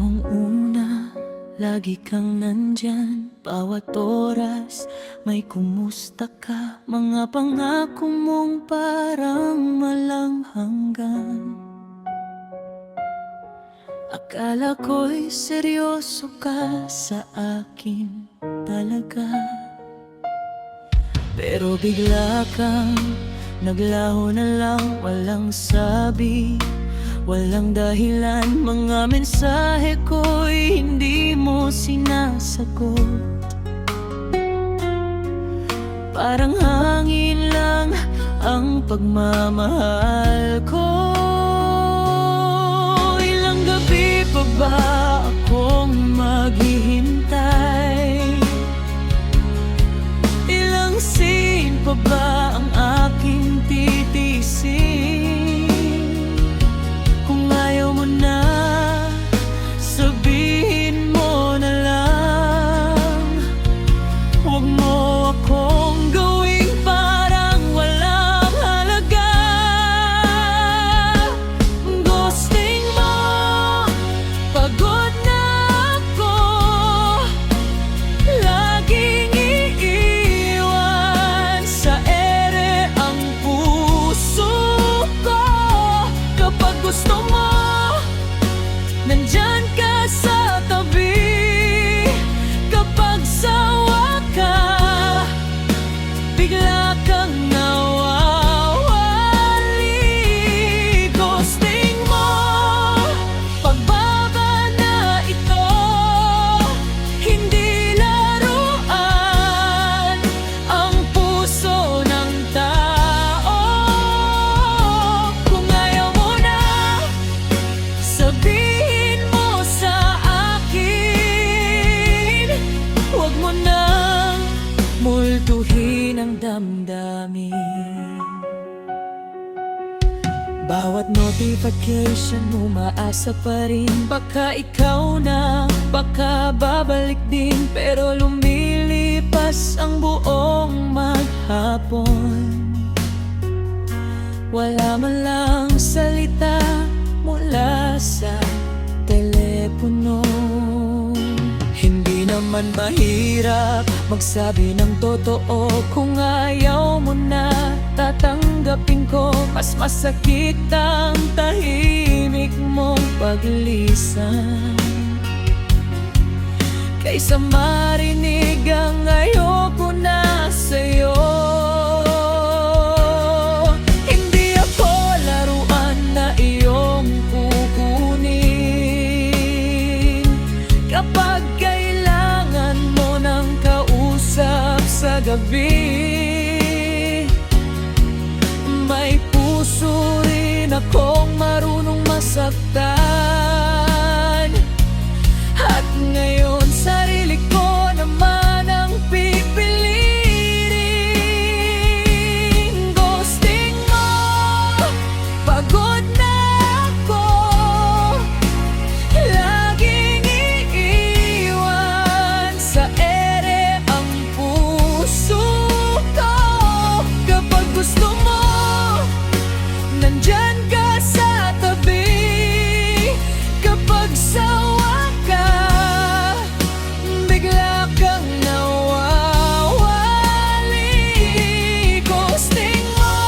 noong una, lagi kang nandyan. Bawat oras, may kumusta ka. Mga pangako mong parang malanghanggan. Akala ko'y seryoso ka sa akin talaga, pero bigla kang naglaho na lang. Walang sabi, walang dahilan. Mga mensahe ko'y hindi mo sinasagot. Parang hangin lang ang pagmamahal ko. Ilang gabi pa ba akong maghihintay? Ilang scene pa ba ang aking titisin? Kung ayaw mo na, sabihin mo na lang. Huwag mo akong gawing parang walang halaga. Ghosting mo, pagod na ako. Laging iiwan sa ere ang puso ko. Kapag gusto mo, nandyan ka sa tabi. Kapag sawa ka, bigla kang nawawali. Ghosting mo, pagbaba na ito. Hindi laruan ang puso ng tao. Kung ayaw mo na, sabihin mo sa akin. Huwag mo nang multuhin ang damdamin. Bawat notification, umaasa pa rin. Baka ikaw na, baka babalik din. Pero lumilipas ang buong maghapon. Wala man lang salita mula sa telepono. Hindi naman mahirap magsabi ng totoo. Kung ayaw mo na, tatanggapin ko. Mas masakit ang tahimik mong paglisan kaysa marinig ang ayoko na sa'yo. Hindi ako laruan na iyong kukunin. Kapag kailangan mo ng kausap sa gabi, may puso rin akong marunong masaktan. At ngayon sarili ko naman ang pipiliin. Ghosting mo, pagod na ako. Laging iiwan sa ere ang puso ko. Kapag gusto mo, nandyan ka sa tabi. Kapag sawa ka, bigla kang nawawali. Ghosting mo,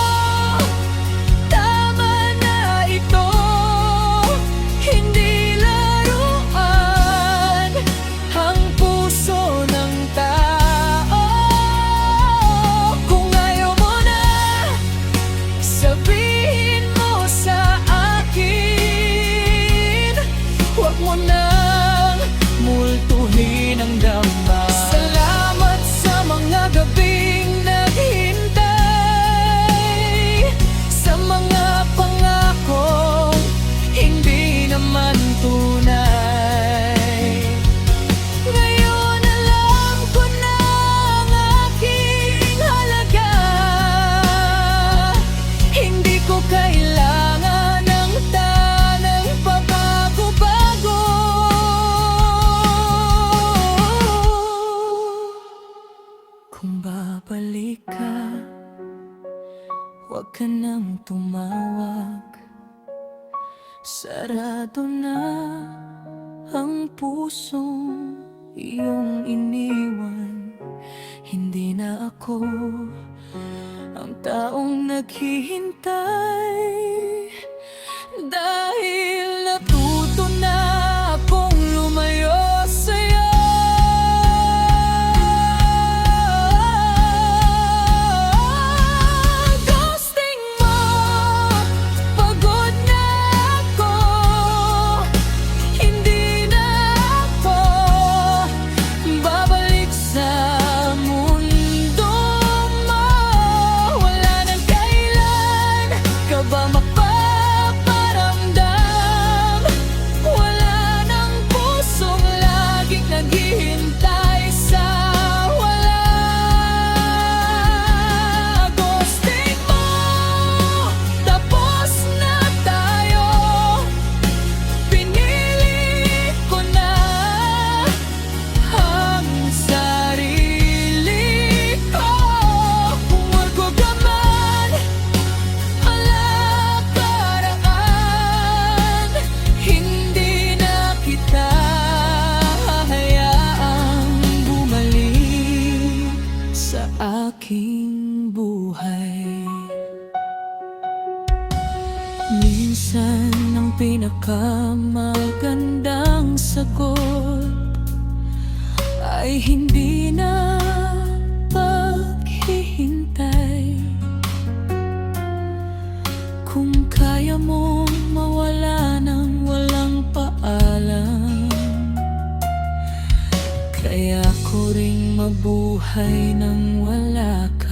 tama na ito. Hindi laruan ang puso ng tao. Kung ayaw mo na, sabihin mo sa akin. Huwag mo nang multuhin ang damdamin. Salamat sa mga gabing naghintay, sa mga pangakong hindi naman tunay. Ngayon alam ko na ang aking halaga. Hindi ko kailangan ng tanang pabago-bago. Kung babalik ka, huwag ka nang tumawag. Sarado na ang pusong iyong iniwan. Hindi na ako ang taong naghihintay, dahil natuto na akong lumayo sa'yo. Ghosting mo, pagod na ako. Hindi na ako babalik sa mundo mo. Wala nang kailan ka ba magpaparamdam. Wala nang pusong laging naghihintay sa wala. Ghosting mo, tapos na tayo. Pinili ko na ang sarili ko. Huwag ko ka man alakaraan. Hindi na kita hahayaang bumalik sa aking buhay. Minsan ang pinakamagandang sagot ay hindi na paghihintay. Kung kaya mong mawala nang walang paalam, kaya ko ring mabuhay nang wala ka.